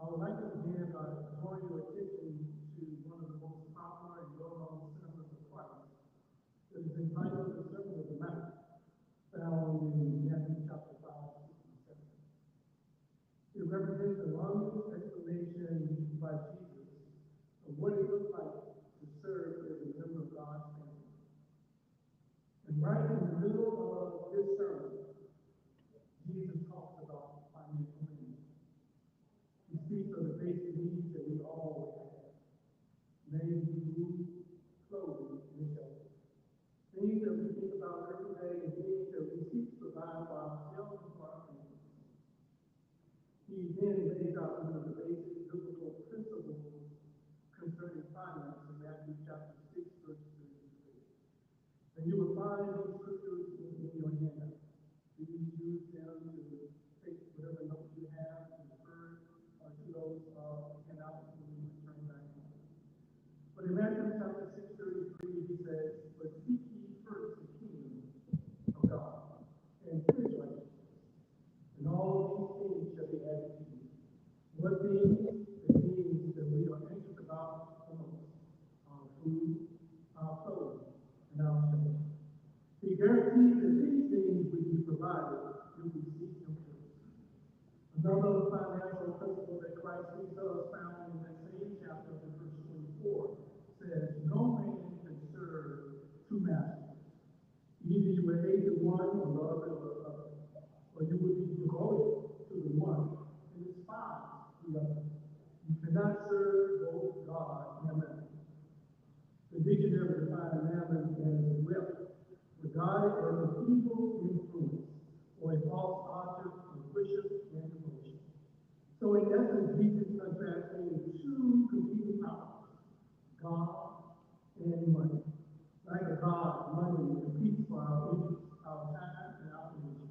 I would like to begin by drawing your attention to one of the most popular represents the longest explanation by Jesus of what it looks like to serve as a member of God's family. And right in the middle of this sermon, Jesus talks about financial needs. He speaks of the basic needs that we all have, namely food, clothing, and shelter. Things that we think about every day and things that we seek to provide for ourselves and for our families. He then lays out one of the basic biblical principles concerning finance in Matthew chapter 6, verse 33. And you will find these scriptures in your handout. Please use them to take whatever notes you have and refer to those handouts when you return back home. But in Matthew chapter 6:33, he says, "But seek ye first the kingdom of God and his righteousness, and all these things shall be added to you." What things? The things that we are anxious about the most: our food, our clothes, and our shelter. He guarantees that these things will be provided if we seek him first. Another financial principle that Christ speaks of, found in that same chapter in verse 24, says, "No man can serve two masters. Either you will hate the one or love the other, or you will be devoted to the one and despise the other. You cannot serve both God and mammon." The dictionary defines mammon as wealth, regarded as an evil influence or a false object of worship and devotion. So in essence, Jesus contrasting two competing powers, God and money. Like a God, money competes for our interest, our time, and our energy.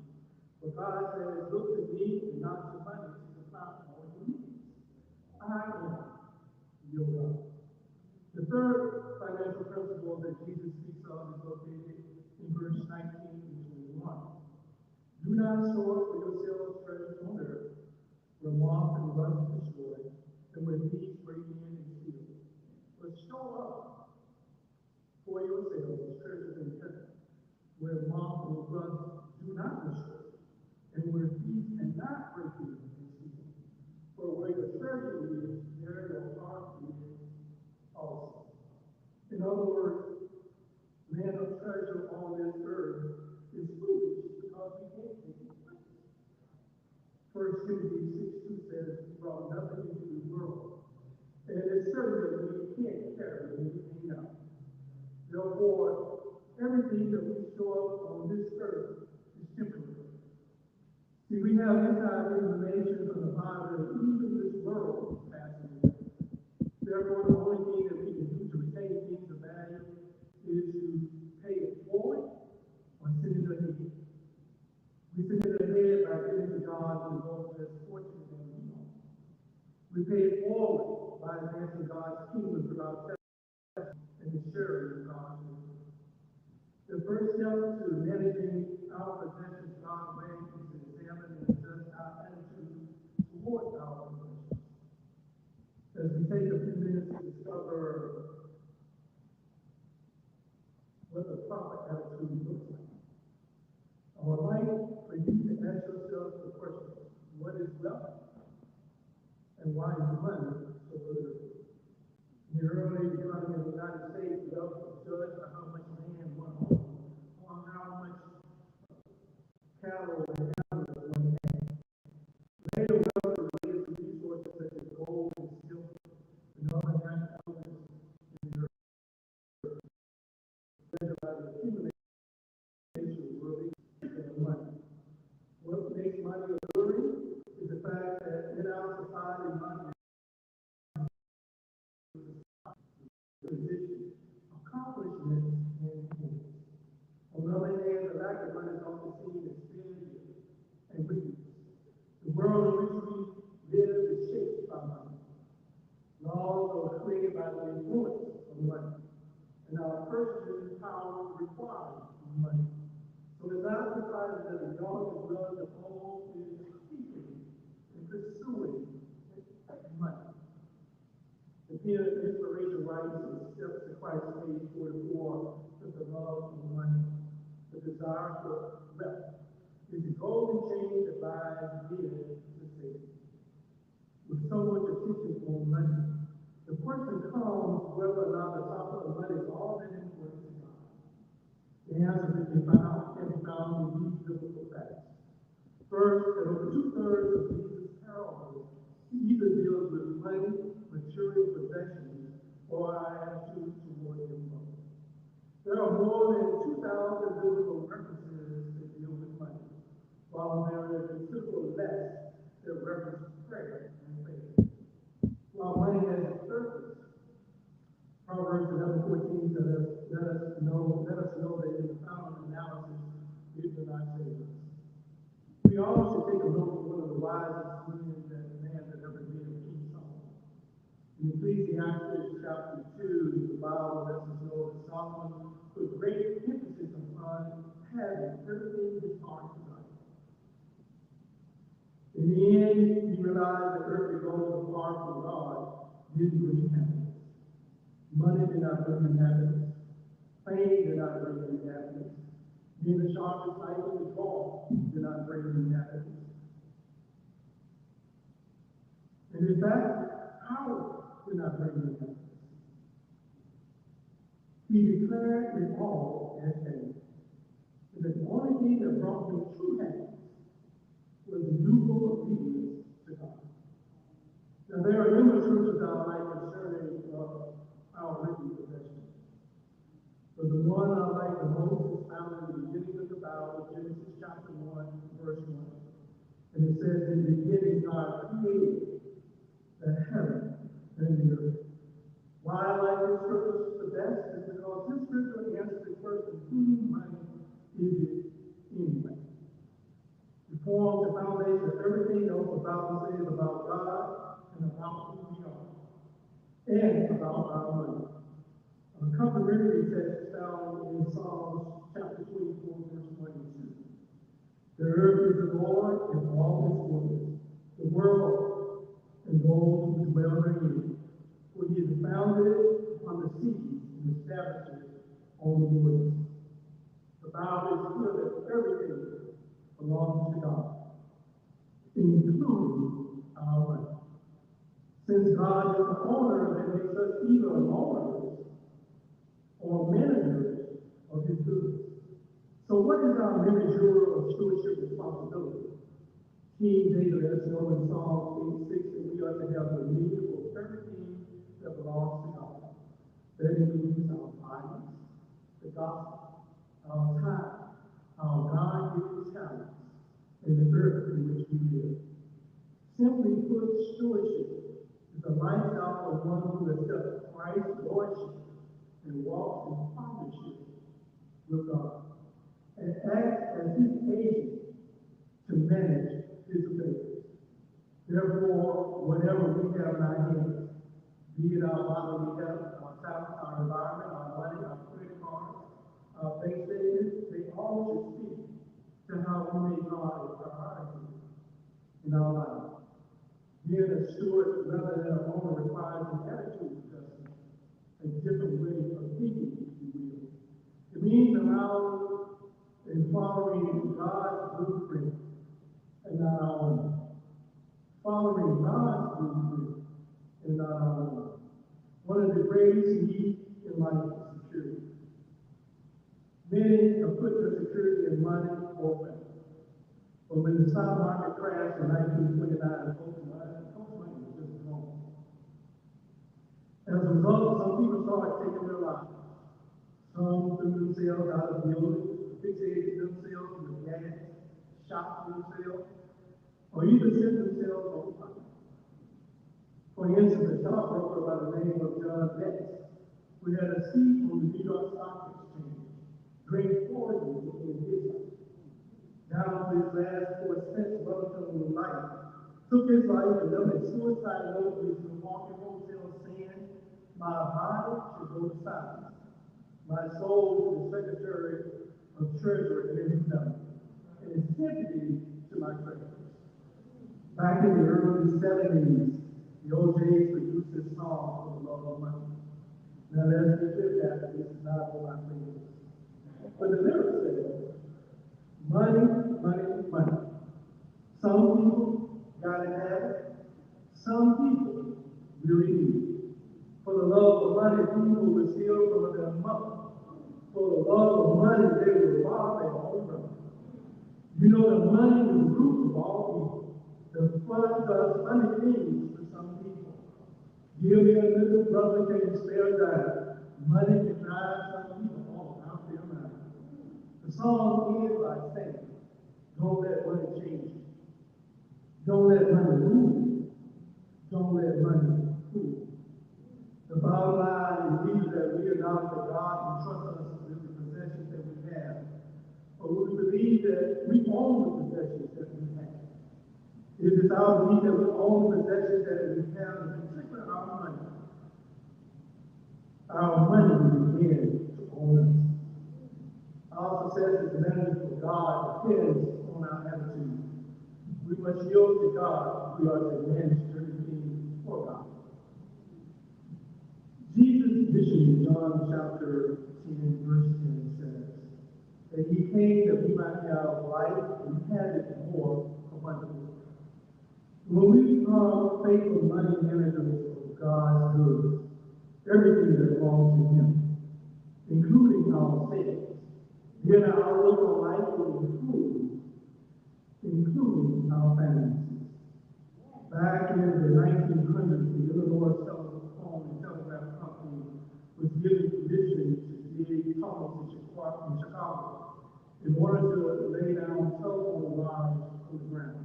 But God says, "Look to me and not to money to supply all your needs. I am your God." The third financial principle that Jesus speaks of is located in verse 19 and 21. "Do not store up for yourselves treasures on earth, where moth and rust destroy, and where thieves break in and steal. But store up for yourselves treasures in heaven, where moth and rust do not destroy, and where thieves cannot break in and steal. For where your treasure is, there your heart is also." In other words, man of treasure on this earth is foolish because we can't take his place. 1 Timothy 6:2 says, "He brought nothing into the world, and it is certain that we can't carry anything out." Therefore, everything that we store on this earth is temporary. See, we have inside information from the Bible that even this world is passing away. Therefore, the only thing that we can do to retain things of value is to pay it forward or send it ahead. We send it ahead by giving to God who is both less fortunate than we are. We pay it forward by advancing God's kingdom through our testimony and the sharing of God's word. The first step to managing our possessions God's way is to examine and adjust our attitude towards our possessions. As we take a few minutes to discover what the proper attitude looks like, I would like for you to ask yourself the question: what is wealth? And why is money so little? In the early economy of the United States, wealth was judged by how much land one owned, or how much cattle and animals one had. Later, wealth was related to resources such as gold and silver and other natural elements in the earth, measured by the accumulation of worldly and money. What makes money alluring is the fact that in our society, money is position, accomplishments, and things. On the other hand, the lack of money is often seen as failure and weakness. The world in which we live is shaped by money. Laws are created by the influence of money, and our purchasing power requires money. So as our society that the young as well as the old is seeking and pursuing money. The Peer Inspiration writes the steps that Christ made for the poor with the love of money, the desire for wealth, is the golden chain that binds men to Satan. with so much attention on money, the question comes whether or not the topic of money is all that important to God. The answer can be found in these biblical facts. First, that over two-thirds of Jesus' parables either deals with money, material possessions, or our attitude toward them both. There are more than 2,000 biblical references that deal with money, while there are considerable less that reference prayer and faith. While money has its purpose, Proverbs 11:14 let us know that in the final analysis, it will not save us. We all should take a look at one of the wisest man that ever lived, King Solomon. In Ecclesiastes chapter 2, the Bible lets us know that Solomon put great emphasis upon having everything his heart desired. In the end, he realized that earthly goals apart from God didn't bring happiness. Money did not bring him happiness. Fame did not bring him happiness. Being the sharpest knife in the drawer did not bring him happiness. And in fact, power did not bring him happiness. He declared it all as pain. And the only thing that brought him true happiness was the dutiful obedience to God. Now, there are numerous scriptures I like concerning our written possessions. But the one I like the most is found in the beginning of the Bible, Genesis chapter 1, verse 1. And it says, in the beginning, God created the heaven and the earth. Why I like this scripture the best is because this scripture answers the question, whose money is it anyway? It forms the foundation of everything else the Bible says about God and about who we are, and about our money. A complementary text found in Psalms chapter 24, verse 1 and 2. The earth is the Lord and all its fullness, the world and those who dwell therein. For he has founded it upon the seas and established it on the waters. The Bible is clear that everything belongs to God, including our money. Since God is the owner, that makes us either owners or managers of his goods. So what is our managerial or stewardship responsibility? King David let us know in Psalm 86 that we are to have dominion over everything that belongs to God. That includes our bodies, the gospel, our time, our God-given talents, and the earth in which we live. Simply put, stewardship is a lifestyle of one who accepts Christ's lordship and walks in partnership with God, and acts as his agent to manage his affairs. Therefore, whatever we have in our hands, be it our bodily health, our talent, our environment, our money, our credit cards, our bank statements, they all should speak to how we make God a priority in our lives. Being a steward rather than a owner requires an attitude adjustment, a different way of thinking, if you will. It means allowing and following God's blueprint and not our own. Following God's blueprint and not our own. One of the greatest needs in life is security. Many have put their security in money or wealth. But when the stock market crashed in 1929, folks' money was just gone. As a result, some people started taking their lives. Some threw themselves out of buildings, fixated themselves with gas, shot themselves, or even set themselves on fire. For instance, a stockbroker by the name of John Betts, who had a seat on the New York Stock Exchange, drank poison in his life. Down to his last 4 cents relatively life, took his life and left a suicide note in his Milwaukee hotel saying, "My body should go to silence. My soul to the Secretary of Treasury in his belly, and sympathy to my creditors." Back in the early 70s, the OJs produced this song for the love of money. Now let's be clear that this is not what I'm thinking. But the lyrics say, money, money, money. Some people gotta have it, Some people really do. For the love of money, people will steal from their mother. For the love of money, they will rob their own brother. You know, the money is the root of all evil. The flood does funny things for some people. Give me a little brother, can you spare that? Money can drive some people all out their mind. The song ends by saying, don't let money change you. Don't let money rule you. Don't let money fool you. The bottom line is that we acknowledge that God entrusts us with the possessions that we have. But we believe that we own the possessions that we have. It is our belief that we own the possessions that we have, in particular our money. Our money begins to own us. Our success as managers for God depends on our attitude. We must yield to God if we are to manage everything for God. Jesus' mission in John chapter 10, verse 10 says that he came that we might have life and have it more abundantly. When we become faithful money managers of God's goods, everything that belongs to him, including ourselves, then our local life will improve, including our families. Back in the 1900s, the Illinois Telephone and Telegraph Company was given permission to dig tunnels in Chicago in order to lay down telephone lines on the ground.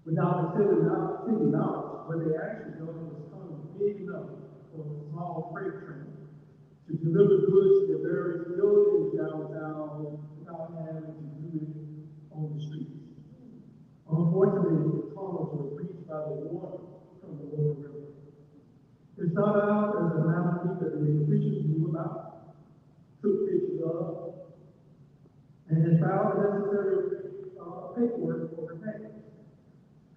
Without the city knowledge, what they actually done was tunnels big enough for a small freight train to deliver goods to various buildings downtown without having to do it on the streets. Unfortunately, the tunnels were breached by the water from the lower river. It started out as a masterpiece that the officials knew about, took pictures of, and had filed the necessary paperwork for repairs.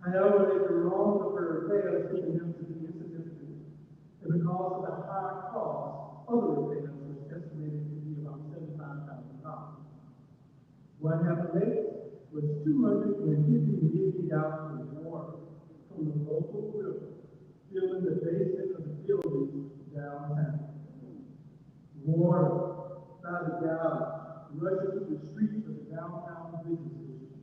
However, they were wrong for repairs, thinking them to be insignificant. And because of the high cost, other repairs was estimated to be about $75,000. What happened next was 250 million gallons of water from the local river filling the basement of the buildings downtown. Water by the gallon rushed through the streets of the downtown business district.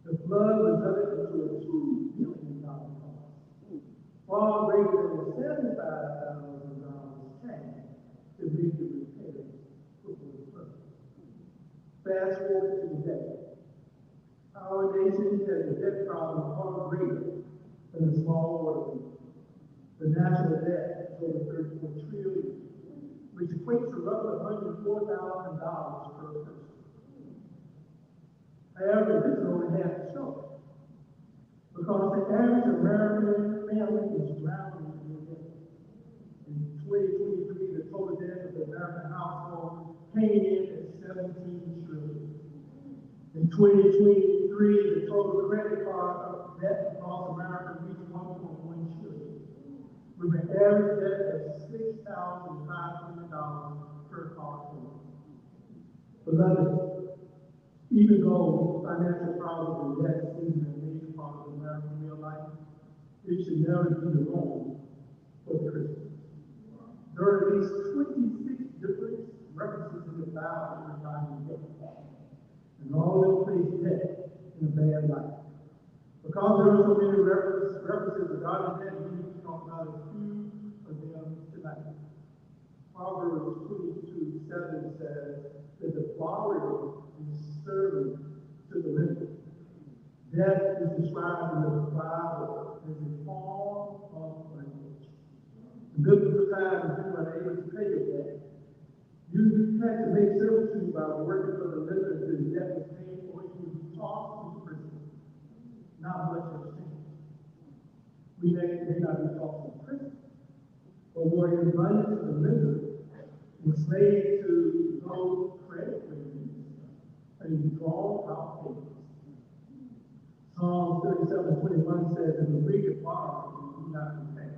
The flood resulted into a $2 billion cost, far greater than the $75,000 tax to make the repairs before the flood. Fast forward to today. Our nation has a debt problem far greater than a small water bill. The national debt is over $34 trillion, which equates to roughly $104,000 per person. However, this is only half the story, because the average American family is drowning in debt. In 2023, the total debt of the American household came in at $17 trillion. In 2023, the total credit card debt across America reached $1.1 trillion, with an average debt of $6,500 per household. Beloved, even though financial problems and debt seem to be a major part of American real life, it should never be the norm for the Christian. There are at least 26 different references in the Bible regarding debt. And all of them place debt in a bad light. Because there are so many references regarding debt, we need to talk about a few of them tonight. Proverbs 22:7 says that the borrower is servant to the lender. Debt is described in the Bible as a form of bondage. The biblical time is you are able to pay your debt. You had to make servitude by working for the lender until the debt was paid, or you would be tossed into prison. Not much has changed. We may not be tossed into prison, but we're invited to the lender, enslaved to low credit ratings, and draw out payments. Psalm 37:21 says that the wicked borrow and do not repay.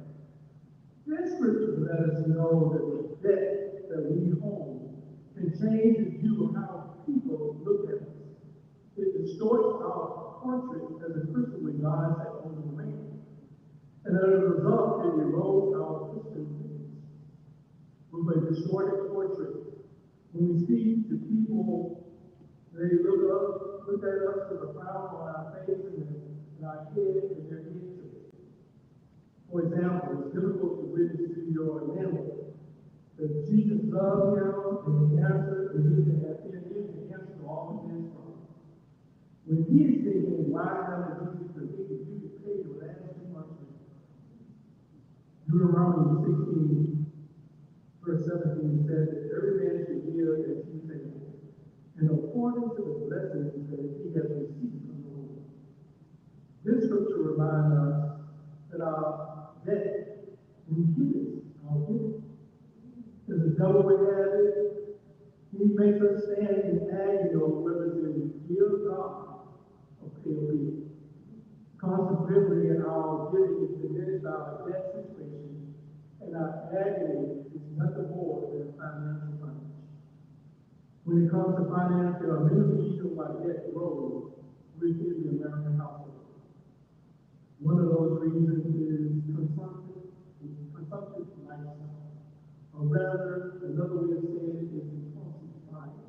This scripture let us know that the debt that we hold can change the view of how people look at us. It distorts our portrait as a Christian when God has owned the man. as a result, it erodes our Christian faith with a distorted portrait. When we speak to people, they look at us with a frown on our face and our head and their head too. For example, it's difficult to witness to your neighbor that Jesus loved him and the answer is he can the answer to all of his problems. When he is thinking, why haven't Jesus forgiven you to pay your last 2 months rent? Deuteronomy 16, verse 17 says that every man should give as he is able, and according to the blessings that he has received from the Lord. This scripture reminds us that our debt inhibits our giving. As the devil would have it, he makes us stand in agony over whether to give God or pay a bill. Consequently, our giving is diminished by our debt situation, and our agony is nothing more than financial bondage. When it comes to finance, there are many reasons why debt grows within the American household. One of those reasons is consumptive lifestyle. Or rather, another way of saying it is impulsive buying.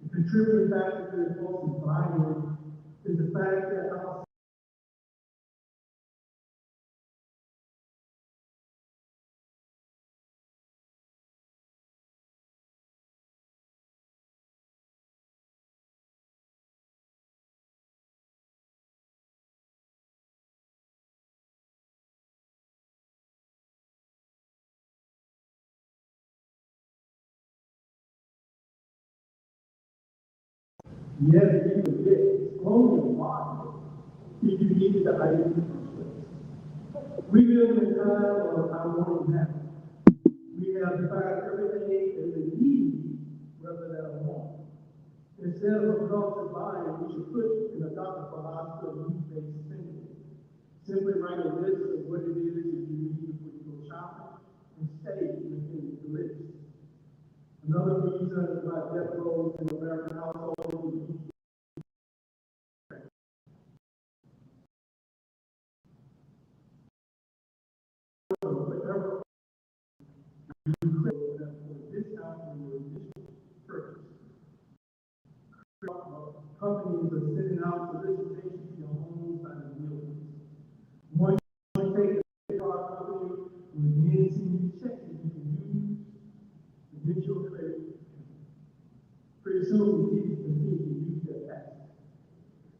The contributing factor to impulsive buying is the fact that our yes, you forget, it's only a body if you needed the item in the first place. We live in a time of our morning now. We have defined everything as a need rather than a want. Instead of compulsive buying, we should put in a doctor for hospital need-based spending. Simply write a list of what it is you need before you go shopping and stay within the list. Another reason why debt grows in American households is whatever you credit for discount on your initial purchase. Companies are sending out solicitations to your homes and buildings. Once you take the car company, will then send you checks that you can use against your credit. Pretty soon, you can continue to use that asset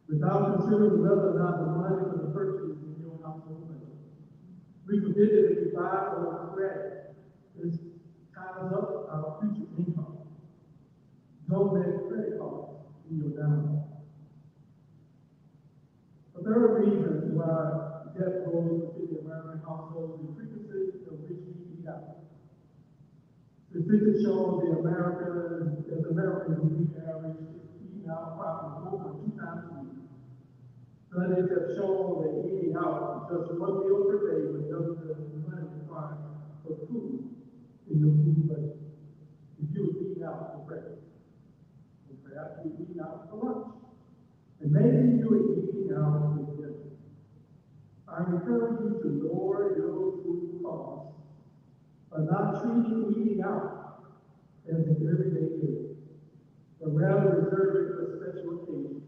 without considering whether or not the money for the purchase is in your household budget. We forbid that if we buy on credit, this ties up our future income. Don't let credit cards be your downfall. A third reason why debt grows within the American household is the frequency of which we eat out. Statistics show as Americans we average eating out approximately 4.2 times a week. Studies have shown that eating out just one meal per day would double the money required for food in your food budget. If you were eating out for breakfast, or perhaps you were eating out for lunch, and maybe you were eating out for dinner. I encourage you to lower your food costs by not treating eating out as an everyday meal, but rather reserve it for special occasions.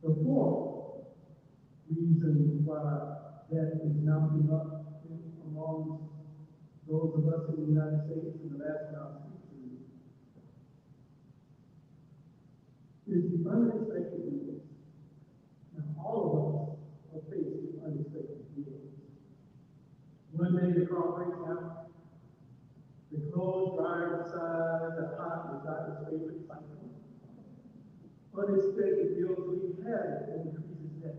The fourth reason why that is mounting up among those of us in the United States and the last one I'll speak to is the unexpected bills. Now, all of us are faced with unexpected bills. One day the car breaks down, the clothes dryer decides that hot is not his favorite cycle. Unexpected bills we have that increases debt.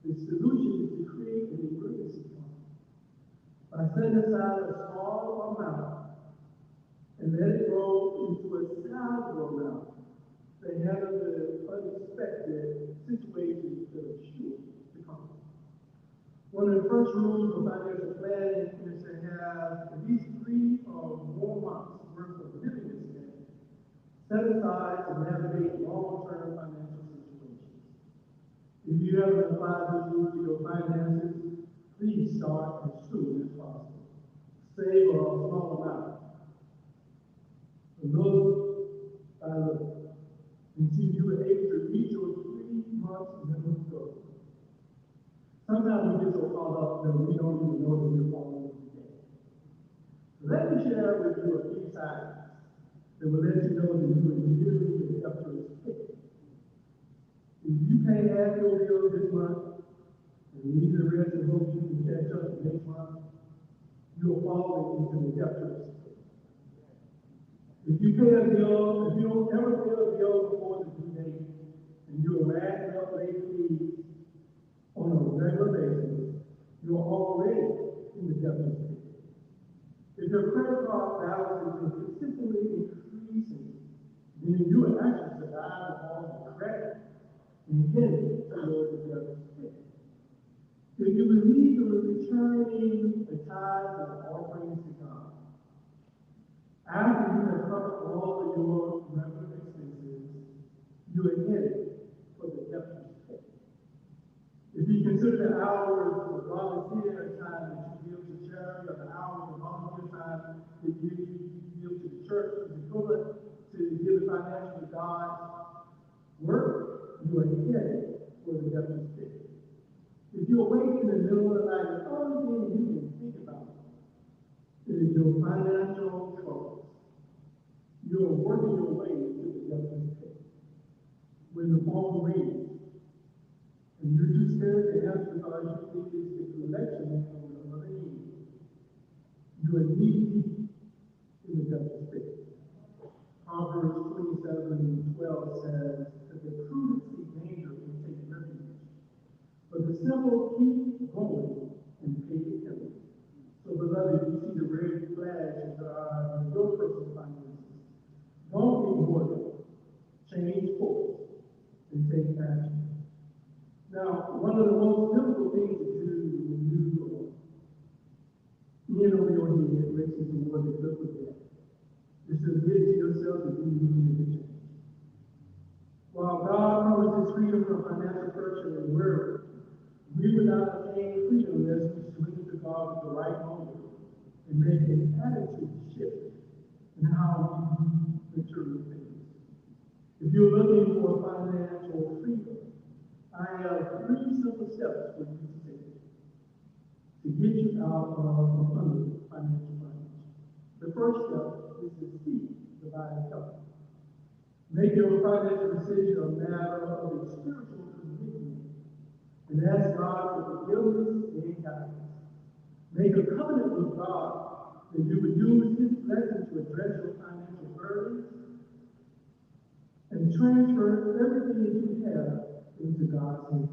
The solution is to create an emergency fund by setting aside a small amount and let it grow into a sizable amount to handle the unexpected situations that are sure to come. One of the first rules of financial planning is to have at least 3 or more months worth of living expense set aside to navigate long-term financial situations. If you haven't applied this rule to your finances, please start as soon as possible. Save a small amount. Little by little, until you are able to reach your 3 months minimum goal. Sometimes we get so caught up that we don't even know that we're falling into debt. So let me share with you a few signs that will let you know that you are really up to its fit. If you pay half your bill this month and leave the rest and hope you can catch up next month, you're falling into the depth of its fit. If you pay a bill, if you don't ever pay a bill before the due date, and you're racking up late fees on a regular basis, you're already in the deficit. If your credit card balance is consistently increasing, then you are actually surviving on the credit and heading toward the deficit. If you believe in returning the tithes and offerings to God, after you have covered all of your regular expenses, you are headed for the deficit. If you consider the hours of volunteer time that you give to charity, or the hours of volunteer time that you give to the church, is equivalent to giving financially to God's work, you are headed for the deficit. If you awake in the middle of the night, the only thing you can think about is your financial troubles. You are working your way to the deficit. When the phone rings, and you're too scared to answer because you think it's the collection man on the other end, you are knee-deep in the deficit. Proverbs 27:12 says that the prudent seek danger and take refuge, but the simple keep going and pay it heavily. So, beloved, you see the red flags that are in your personal finances. Don't ignore them. Change course and take action. Now, one of the most difficult things to do when you in over your head races toward the good with that is to admit to yourself that you need to change. While God promises freedom from financial pressure and worry, we will not attain freedom unless we surrender to God with the right motive and make an attitude shift in how we view material things. If you're looking for financial freedom, I have 3 simple steps for you to take to get you out of under financial bondage. The first step is to seek divine help. Make your financial decision a matter of a spiritual commitment and ask God for forgiveness and guidance. Make a covenant with God that you would use His blessing to address your financial burdens and transfer everything that you have into God's hand.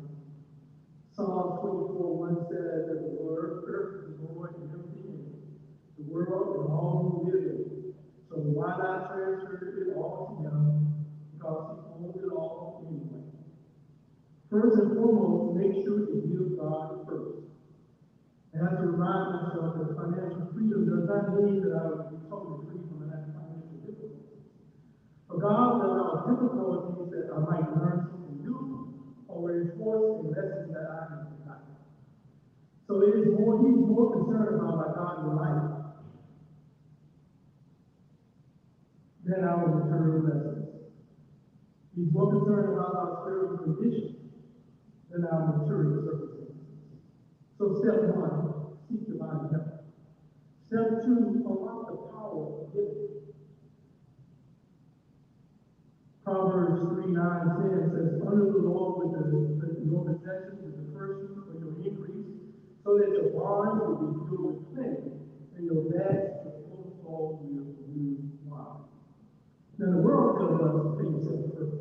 Psalm 24:1 says that the earth is the Lord and everything in it, the world and all who live in it. So why not transfer it all to Him, because He owns it all anyway. First and foremost, make sure to give God first. I have to remind myself that financial freedom does not mean that I will be totally free from financial difficulties. For God will allow difficulties that I might learn something new or enforce a lesson that I have forgotten. So He's more concerned about my godly life than our material lessons. He's more concerned about our spiritual condition than our material circumstances. So step 1, seek divine help. Step 2, unlock the power of giving. Proverbs 3:9-10 says, honor the Lord with your possessions, with the first fruit of your increase, so that your barns will be filled with plenty, and your vats will overflow with new wine. Now, the world tells us to pay yourself first.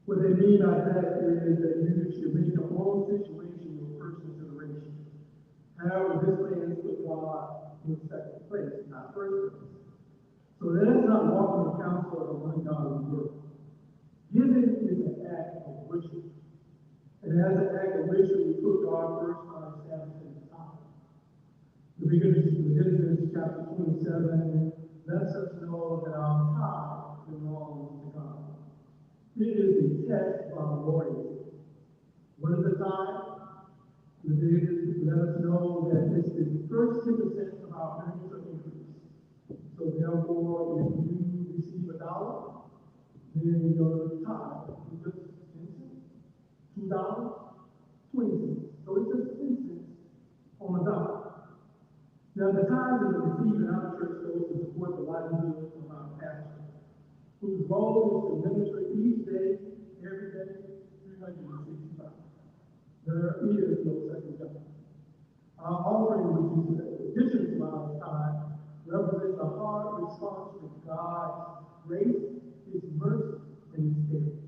What they mean by that is that you should make your own situation your first consideration. However, this man put God in second place, not first place. So let us not walk in the counsel of ungodly work. Giving is an act of worship. And as an act of worship, we put God first by establishing the time. Leviticus chapter 27 lets us know that our tithe belongs to God. It is a test of our loyalty. tithe. Leviticus let us know that it's the first 10% of our earnings or increase. So therefore, if you receive $1, then your tithe is just 10 cents. $2, 20 cents. So it's just 10 cents on a dollar. Now the tithe that is received in our church goes to support the livelihood of our pastor, whose role is to minister each day, every day, 365. There is no second job. Our offering, which is in addition to our tithe, represents a hard response to God's grace, His mercy, and His care.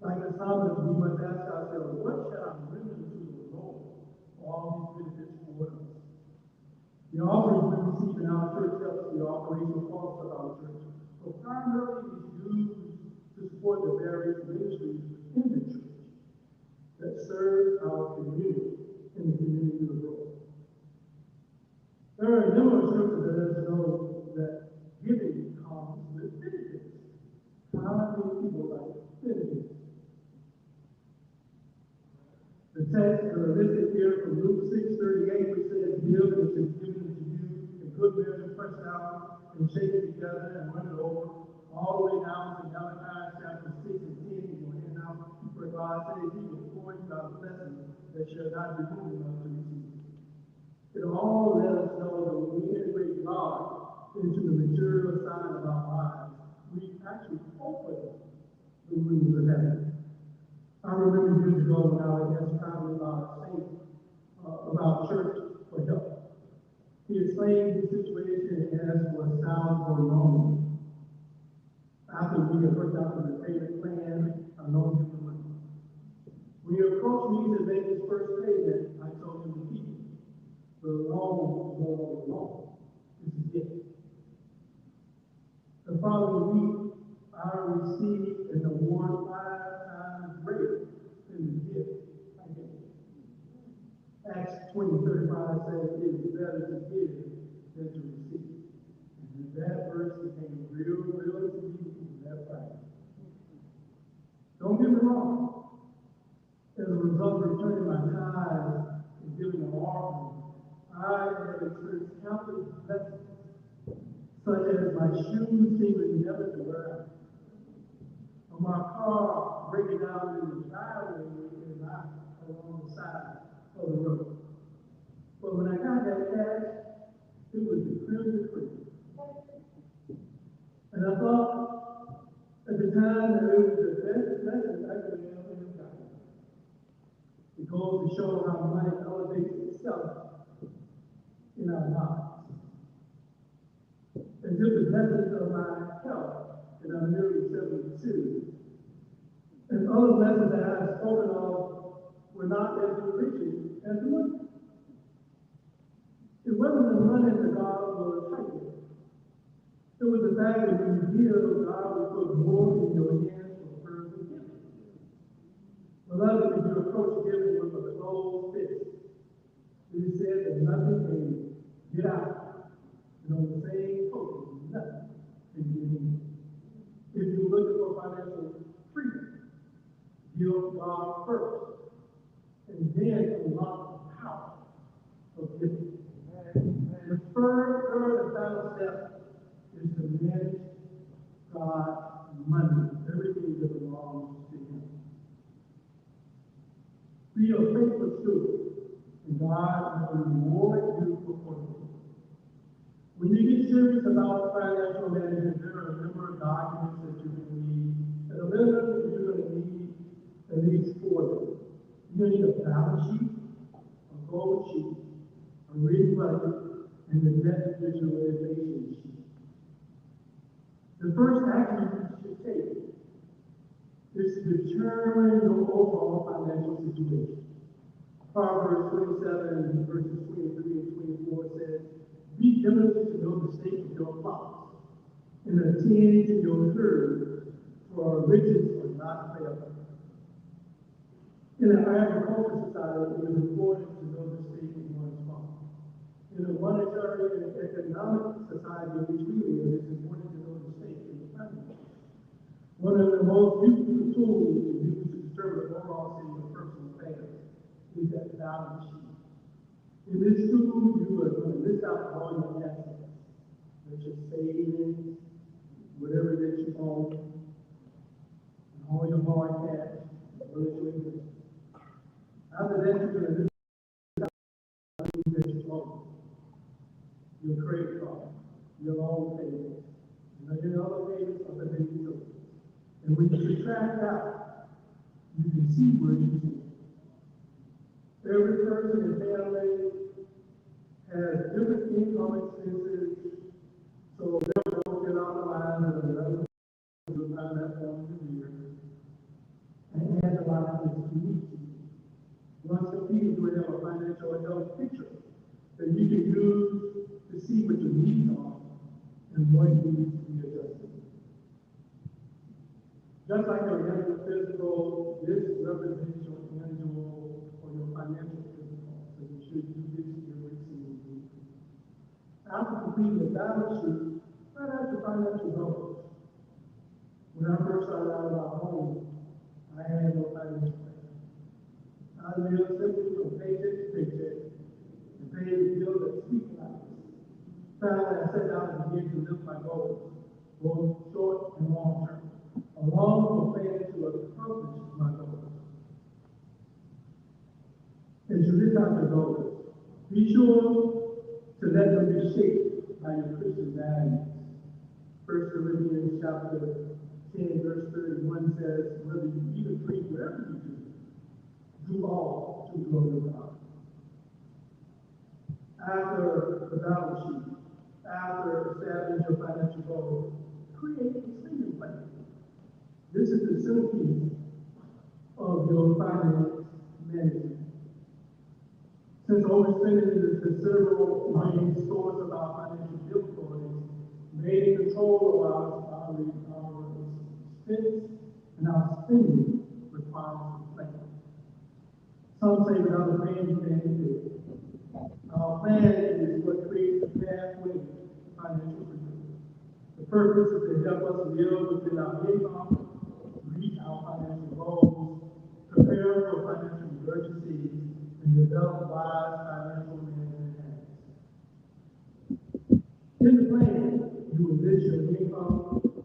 Like the psalmist, we must ask ourselves, what shall I render to the Lord for all His benefits toward us? The offerings we receive in our church helps the operational costs of our church, but primarily is used to support the various ministries within the church that serves our community and the community of the world. There are a number of scriptures that let us know that giving comes with benefits. How many people like benefits? The text listed here from Luke 6:38, which says, "Give, and it is given to you, and good measure pressed out, and shaken together, and run it over," all the way down to Malachi chapter 6 and 10. You're going to end out where God says He will pour you out a blessing that shall not be moved enough to receive. It all let us know that when we integrate God into the material side of our lives, we actually open the windows of heaven. I remember years ago when I was asked probably about a saint, about church for help. He explained the situation and asked for a sound or loan. After we had worked out the payment plan, I loaned him the money. When he approached me to make his first payment, I told him to keep it. The loan is no longer a loan. It's a gift. The following week, I received an award 5 times greater than the gift I gave. Acts 20:35 says it is better to give than to receive. And that verse became real to me in that Friday. Don't get me wrong. As a result of returning my tithes and giving an offering, I have experienced countless blessings, such as my shoes seeming never to wear out, or my car breaking down in the driveway and not along the side of the road. But when I got that cash, it was the crib. And I thought at the time that it was the best blessing I could have ever gotten. It goes to show how money elevates itself in our lives. And just the blessings of my health, and I'm nearly 72. And other blessings that I have spoken of were not as enriching as the money. It wasn't the money that God was fighting. It was the fact that when you give, God will put more in your hands for further giving. Beloved, if you approach giving with a closed fist, it said that nothing can get out. And on the same token, nothing can get in. If you're looking for financial freedom, give God first, and then unlock the power of giving. The third and final step is to manage God's money, everything that belongs to Him. Be a faithful steward, and God will reward you accordingly. When you get serious about financial management, there are a number of documents that you're going to need. And a minimum, you're going to need at least 4 of them. You're going to need a balance sheet, a goal sheet, a reading budget, and the debt visualization sheet. The first action you should take is to determine your overall financial situation. Proverbs 27, verses 23 and 24 says, "Be diligent to know the state of your flocks, and attend to your herds, for riches are not failure." In an agricultural society, it is important to know the state of one's farm. In a monetary and economic society in which we live, it is important to know the state of the finances. One of the most useful tools to use to determine the overall state of a person's affairs is that balance sheet. In this tool, you are going to list out all your assets. That's your savings, whatever that you own, and all your hard cash, as well as your investments. After that, you're going to list out things that you own. Your credit card, your loan payments, your other payments of the big utilities. And when you subtract out, you can see where you stand. Every person in family has different income expenses, so they're going to get out of line and the other will find that point of the year. And add the line that you need to. Once the people do have a financial health picture that you can use to see what your needs are and what needs to be adjusted. Just like your mental physical, this represents your tangible or your financial physical. So you should do this every single week. After completing the balance sheet, write out your financial goals. When I first started out of our home, I had no financial plan. I lived simply from paycheck to paycheck and paid the bill that street lights. Finally, I sat down and began to lift my goals, both short and long term, along with a plan to accomplish my goals. And to list out your goals, be sure to let them be shaped by your Christian values. 1 Corinthians chapter 10, verse 31 says, whether you eat or drink, whatever you do all to the glory of God. After the balance sheet, after establishing your financial goals, create a spending plan. This is the centerpiece of your finance management. Since overspending is a considerable main source of our financial difficulties, maintaining control of our expense and our spending requires a plan. Some say without a plan, you can't do it. Our plan is what creates a pathway to financial freedom. The purpose is to help us live within our income, reach our financial goals, prepare for financial emergencies, and develop wise financial management habits. In the plan, you will list your income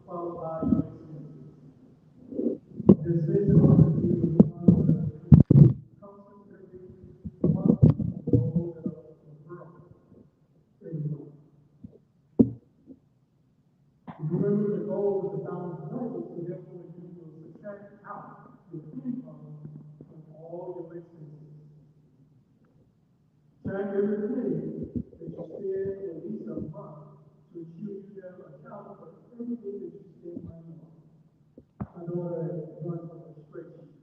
followed by your expenses. The expenses must be remember the goal of the balanced budget, so therefore you will subtract out your income from all your expenses. Track every penny that you spend at least a month to ensure you have account for everything that you spend money on. My daughter runs a spreadsheet,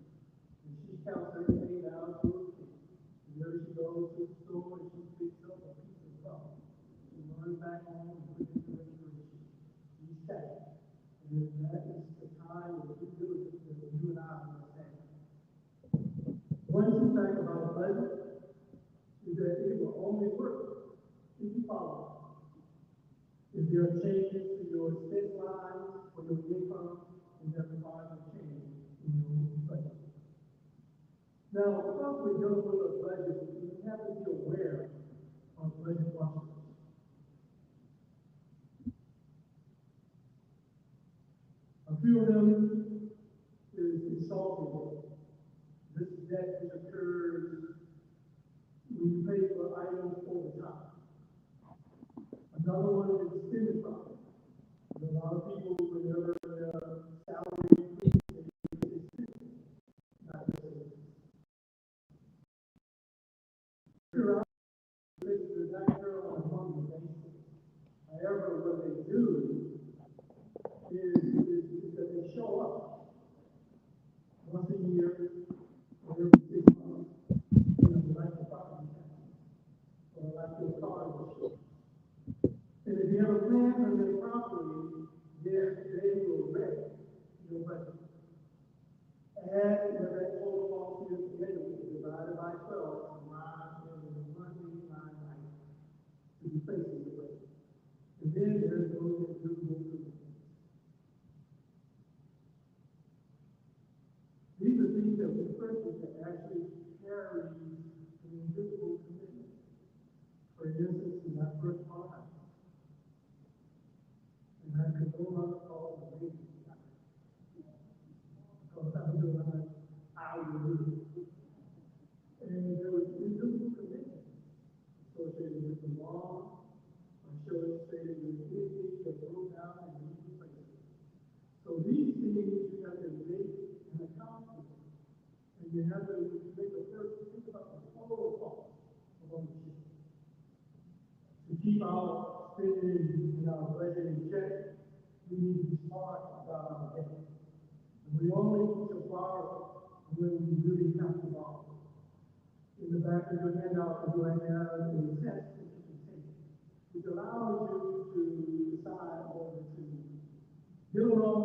and she counts everything down to a penny. Whenever she goes to the store and she picks up a piece of stuff, she runs back home and puts it in the spreadsheet. And that is the time of due diligence that you and I understand. One true fact about a budget is that it will only work if you follow it. If there are changes to your expense line or your income, then that requires a change in your budget. Now, because we're dealing with a budget, we have to be aware of budget process. A few of them is solvable. This debt which occurs when you pay for items over time. Another one is spending problem. A lot of people, whenever their salary increases, they spend. Not necessarily. The that girl on a monthly basis. However, what they do is that they show up once a year or every 6 months, like the property tax or like your car insurance. And if you have a plan on your property, they will rent your budget. Add what that total cost is together, divided by 12, to arrive at the money And there was new commitments associated with the law, associated with anything that broke down and needed replacement. So these things you have to make an account for. And you have to make a first think about the total cost of ownership. To keep our spending and our budget in check, we need to be smart about our debt. And we only need to borrow when we really have to borrow. In the back of your handout, you have a test that you can take, which allows you to decide whether to get a loan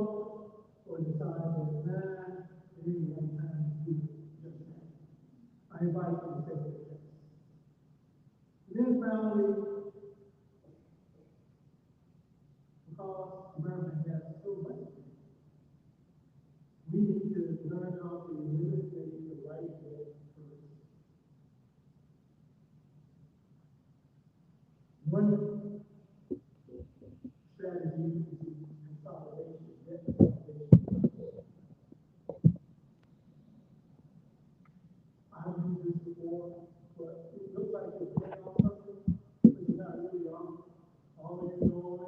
or decide that, it is one time to do just that. I invite you to take the test. And then finally, because America has so much, we need to learn how to eliminate the right debt first. One strategy is consolidation, debt consolidation. I've used this before, but it looks like it's debt on something, but it's not really on. All you're doing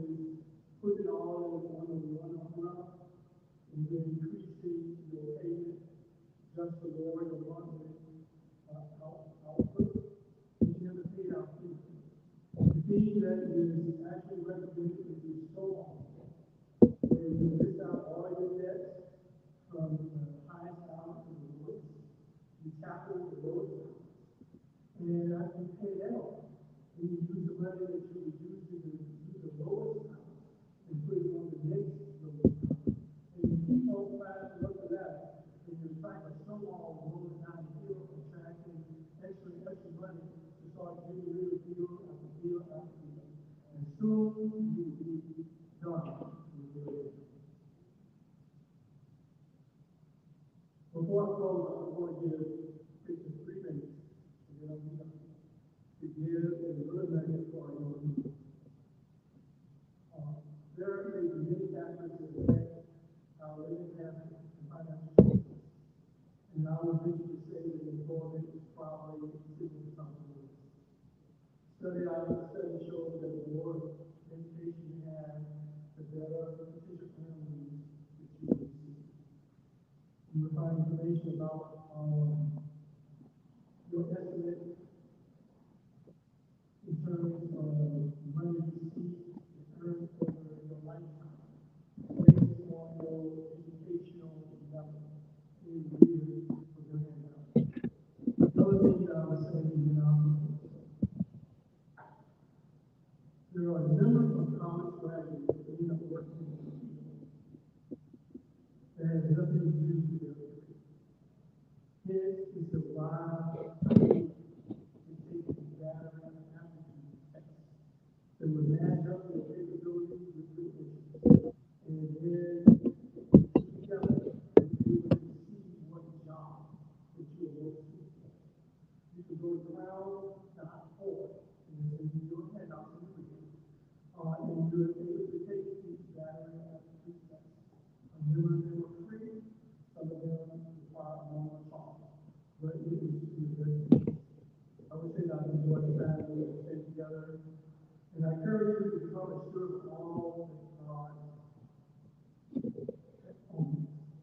is putting it all in one umbrella, and then increasing your payment just to lower the monthly output, but you never paid out anything. The thing that is actually recommended is your so-on, where you list out all your debts from the highest balance to the lowest. You tackle the lowest balance. And after you pay that off, then you use the money that you would use to do the lowest balance and put it on the next lowest balance. And you keep on climbing up the ladder, and you're trying to snowball rolling down the hill, attracting extra money to start getting rid of deal after deal after deal. And soon you will be done with your debt. Before I close, I want to give 3 minutes, and then I'll be done, to give a good nugget for our young people. There may be many factors that affect our living habits and financial choices. And I would venture to say that employment is probably considered something else. Study shows that the more education you have, the better potential families that you will see. You will find information about your estimate in terms of money received and earned over your lifetime, based on your educational level in the years of your handout. The other thing that I was saying, there are a number of college graduates that end up working in the field that has nothing to do with their career. Hence is the why I think to take the data and aptitude test that would match up your capabilities with your interests. And then together, you'll be able to see what job that you are working for. You can go to cloud.org and your handout in the video. And you're able to take these data and aptitude tests. A number of them are free, some of them require more cost. But it is very good. I would say that I enjoy the time we spend together. And I encourage you to become a steward of all that God